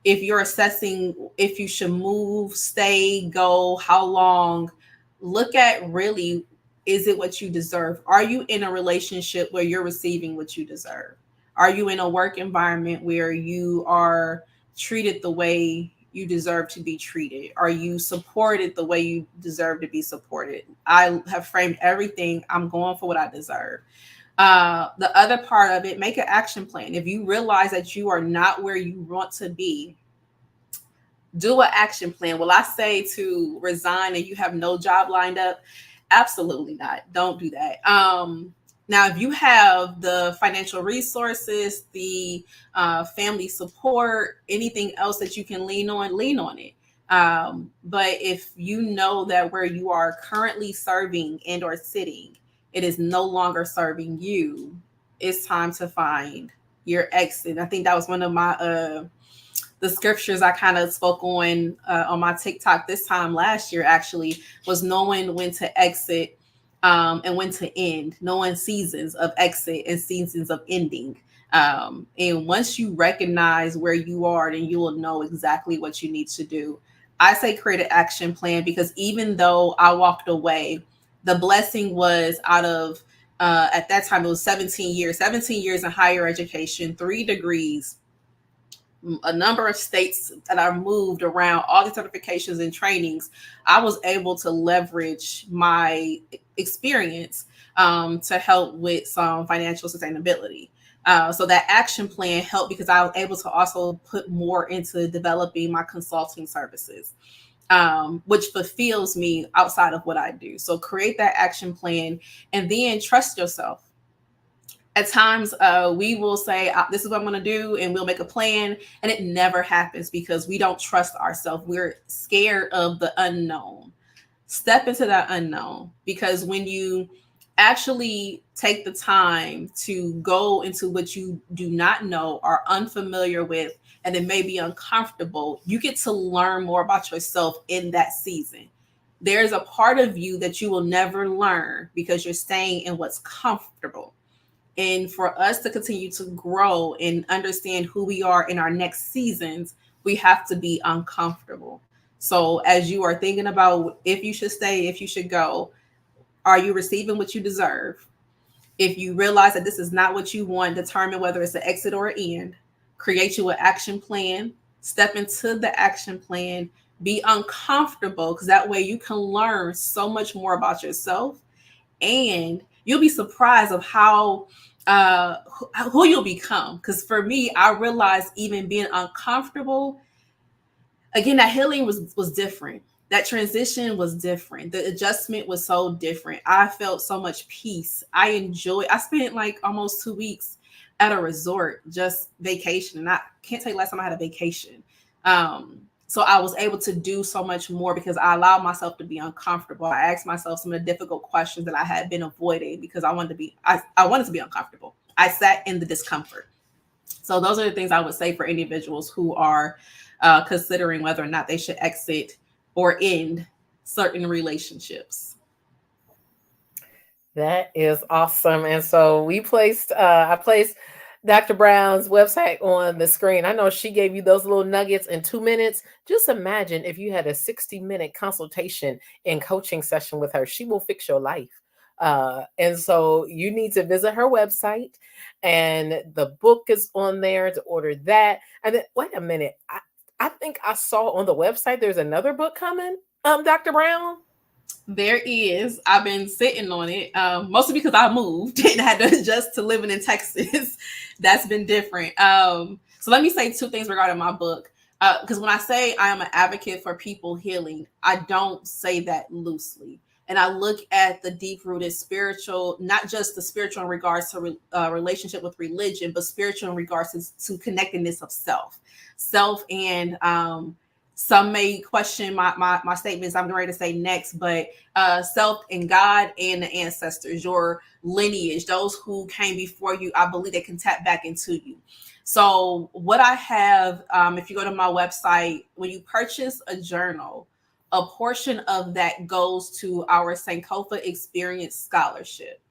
if you're assessing if you should move, stay, go, how long, look at really, is it what you deserve? Are you in a relationship where you're receiving what you deserve? Are you in a work environment where you are treated the way you deserve to be treated? Are you supported the way you deserve to be supported? I have framed everything. I'm going for what I deserve. The other part of it, make an action plan. If you realize that you are not where you want to be, do an action plan. Will I say to resign and you have no job lined up? Absolutely not. Don't do that. Now, if you have the financial resources, the family support, anything else that you can lean on it. But if you know that where you are currently serving and or sitting, it is no longer serving you, it's time to find your exit. I think that was one of my the scriptures I kind of spoke on my TikTok this time last year actually was knowing when to exit and when to end, knowing seasons of exit and seasons of ending. And once you recognize where you are, then you will know exactly what you need to do. I say create an action plan because even though I walked away, the blessing was out of at that time it was 17 years in higher education, 3 degrees, a number of states that I moved around, all the certifications and trainings. I was able to leverage my experience to help with some financial sustainability. So that action plan helped because I was able to also put more into developing my consulting services, which fulfills me outside of what I do. So create that action plan and then trust yourself. At times we will say this is what I'm going to do and we'll make a plan and it never happens because we don't trust ourselves. We're scared of the unknown. Step into that unknown because when you actually take the time to go into what you do not know or unfamiliar with and it may be uncomfortable, you get to learn more about yourself in that season. There's a part of you that you will never learn because you're staying in what's comfortable. And for us to continue to grow and understand who we are in our next seasons, we have to be uncomfortable. So, as you are thinking about if you should stay, if you should go, are you receiving what you deserve? If you realize that this is not what you want, determine whether it's an exit or an end. Create you an action plan, step into the action plan, be uncomfortable because that way you can learn so much more about yourself and you'll be surprised of how who you'll become. Because for me, I realized even being uncomfortable, again, that healing was different. That transition was different. The adjustment was so different. I felt so much peace. I spent like almost 2 weeks at a resort, just vacation. And I can't tell you last time I had a vacation. Um, so I was able to do so much more because I allowed myself to be uncomfortable. I asked myself some of the difficult questions that I had been avoiding because I wanted to be uncomfortable. I sat in the discomfort. So those are the things I would say for individuals who are considering whether or not they should exit or end certain relationships. That is awesome. And so I placed Dr. Brown's website on the screen. I know she gave you those little nuggets in 2 minutes. Just imagine if you had a 60-minute consultation and coaching session with her. She will fix your life. And so you need to visit her website, and the book is on there to order that. And then, wait a minute, I think I saw on the website there's another book coming, Dr. Brown. There is. I've been sitting on it, mostly because I moved and had to adjust to living in Texas. That's been different. So let me say two things regarding my book. Because when I say I am an advocate for people healing, I don't say that loosely. And I look at the deep rooted spiritual, not just the spiritual in regards to relationship with religion, but spiritual in regards to connectedness of self. Self and some may question my statements I'm ready to say next, but self and God and the ancestors, your lineage, those who came before you, I believe they can tap back into you. So, what I have, if you go to my website, when you purchase a journal, a portion of that goes to our Sankofa Experience Scholarship.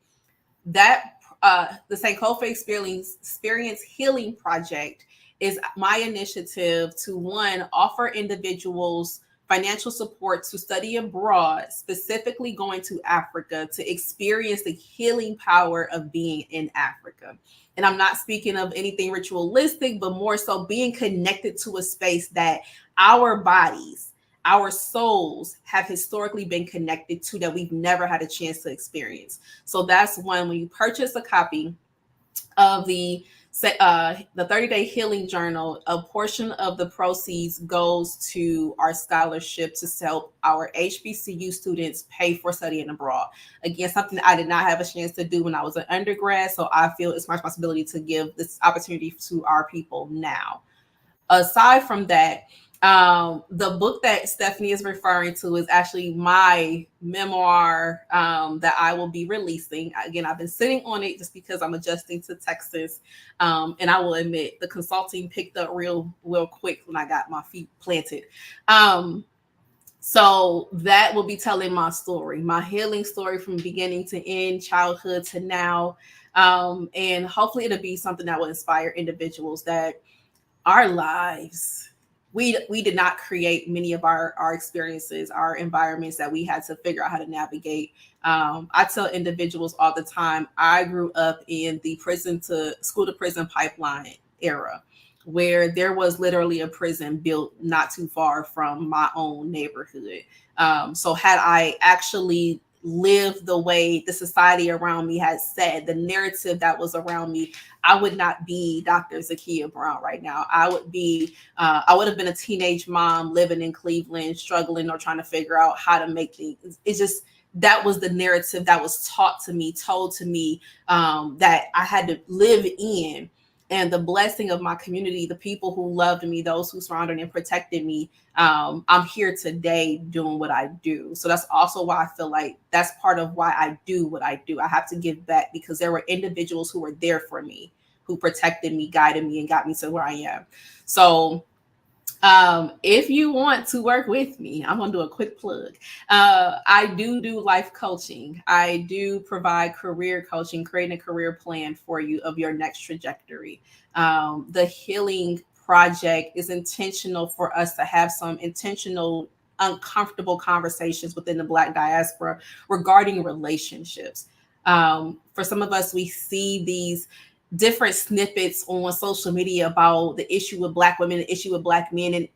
That the Sankofa Experience Healing Project is my initiative to one offer individuals financial support to study abroad, specifically going to Africa to experience the healing power of being in Africa. And I'm not speaking of anything ritualistic, but more so being connected to a space that our bodies, our souls have historically been connected to that we've never had a chance to experience. So that's one. When you purchase a copy of the 30-day healing journal, a portion of the proceeds goes to our scholarship to help our HBCU students pay for studying abroad. Again, something I did not have a chance to do when I was an undergrad, so I feel it's my responsibility to give this opportunity to our people now. Aside from that, the book that Stephanie is referring to is actually my memoir that I will be releasing. Again, I've been sitting on it just because I'm adjusting to Texas. And I will admit the consulting picked up real quick when I got my feet planted. Um, so that will be telling my story, my healing story from beginning to end, childhood to now. And hopefully it'll be something that will inspire individuals that our lives, we did not create many of our experiences, our environments that we had to figure out how to navigate. I tell individuals all the time, I grew up in the prison to school to prison pipeline era, where there was literally a prison built not too far from my own neighborhood. So had I actually lived the way the society around me had said, the narrative that was around me, I would not be Dr. Zakia Brown right now. I would have been a teenage mom living in Cleveland, struggling or trying to figure out how to make things. It's just, that was the narrative that was taught to me, told to me, that I had to live in. And the blessing of my community, the people who loved me, those who surrounded and protected me, I'm here today doing what I do. So that's also why I feel like that's part of why I do what I do. I have to give back because there were individuals who were there for me, who protected me, guided me, and got me to where I am. So if you want to work with me, I'm gonna do a quick plug. I do life coaching. I do provide career coaching, creating a career plan for you of your next trajectory. The healing project is intentional for us to have some intentional uncomfortable conversations within the Black diaspora regarding relationships. For some of us, we see these different snippets on social media about the issue with Black women, the issue with Black men, and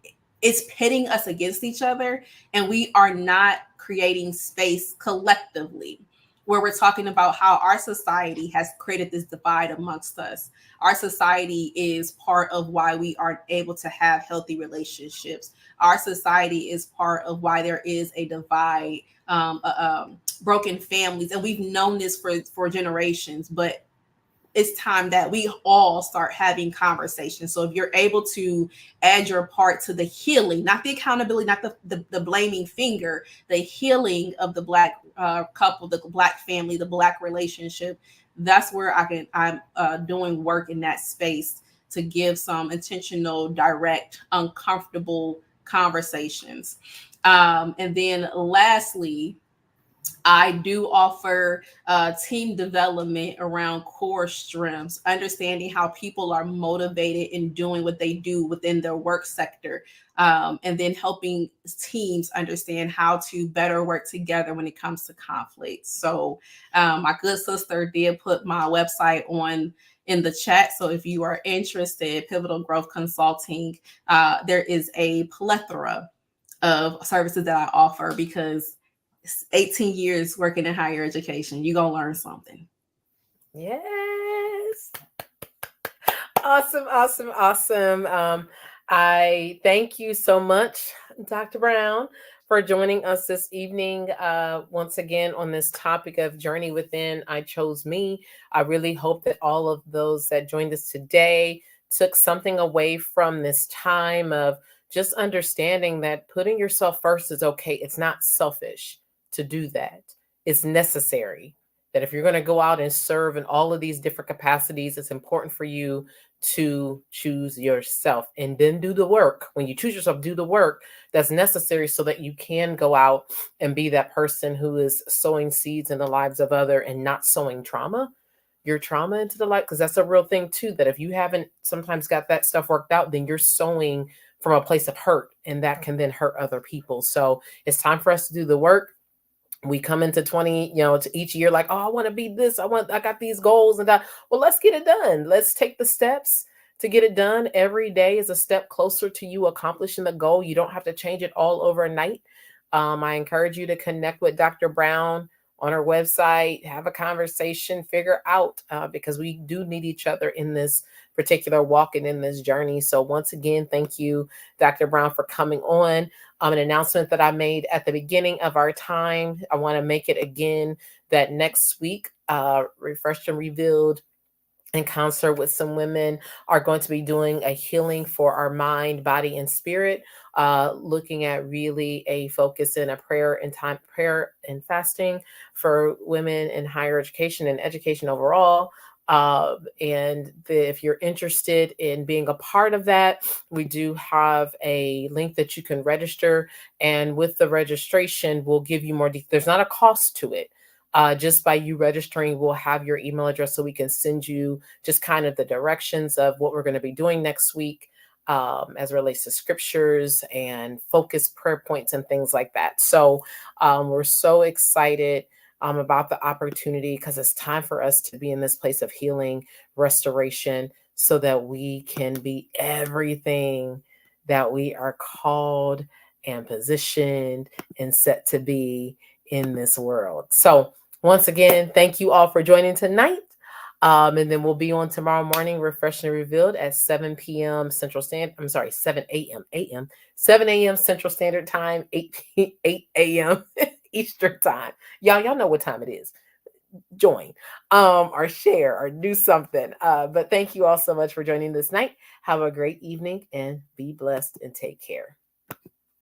it's pitting us against each other. And we are not creating space collectively where we're talking about how our society has created this divide amongst us. Our society is part of why we aren't able to have healthy relationships. Our society is part of why there is a divide, broken families. And we've known this for generations, but it's time that we all start having conversations. So if you're able to add your part to the healing, not the accountability, not the blaming finger, the healing of the Black couple, the Black family, the Black relationship, that's where I'm doing work in that space to give some intentional, direct, uncomfortable conversations. And then lastly, I do offer team development around core strengths, understanding how people are motivated in doing what they do within their work sector, and then helping teams understand how to better work together when it comes to conflict. So, my good sister did put my website on in the chat. So, if you are interested, Pivotal Growth Consulting, there is a plethora of services that I offer because 18 years working in higher education, you're going to learn something. Yes. Awesome, awesome, awesome. I thank you so much, Dr. Brown, for joining us this evening. Once again, on this topic of Journey Within, I Chose Me. I really hope that all of those that joined us today took something away from this time of just understanding that putting yourself first is okay. It's not selfish to do that, it's necessary. That if you're going to go out and serve in all of these different capacities, it's important for you to choose yourself and then do the work. When you choose yourself, do the work that's necessary so that you can go out and be that person who is sowing seeds in the lives of other and not sowing your trauma into the light, because that's a real thing too, that if you haven't sometimes got that stuff worked out, then you're sowing from a place of hurt, and that can then hurt other people. So it's time for us to do the work. We come into 20, to each year like, oh, I want to be this, I got these goals and that. Well, let's get it done. Let's take the steps to get it done. Every day is a step closer to you accomplishing the goal. You don't have to change it all overnight. I encourage you to connect with Dr. Brown on our website, have a conversation, figure out, because we do need each other in this particular walk and in this journey. So once again, thank you, Dr. Brown, for coming on. An announcement that I made at the beginning of our time. I want to make it again that next week, Refreshed and Revealed, in concert with some women, are going to be doing a healing for our mind, body, and spirit, looking at really a focus in a prayer and fasting for women in higher education and education overall. If you're interested in being a part of that, we do have a link that you can register. And with the registration, we'll give you more. There's not a cost to it. Just by you registering, we'll have your email address so we can send you just kind of the directions of what we're going to be doing next week, as it relates to scriptures and focus prayer points and things like that. So we're so excited about the opportunity, because it's time for us to be in this place of healing, restoration, so that we can be everything that we are called and positioned and set to be in this world. So once again, thank you all for joining tonight. And then we'll be on tomorrow morning, Refreshed and Revealed at 7 p.m. Central Standard. I'm sorry, 7 a.m. 7 a.m. Central Standard Time, 8 a.m. Eastern Time. Y'all know what time it is. Join, or share, or do something. But thank you all so much for joining this night. Have a great evening and be blessed and take care.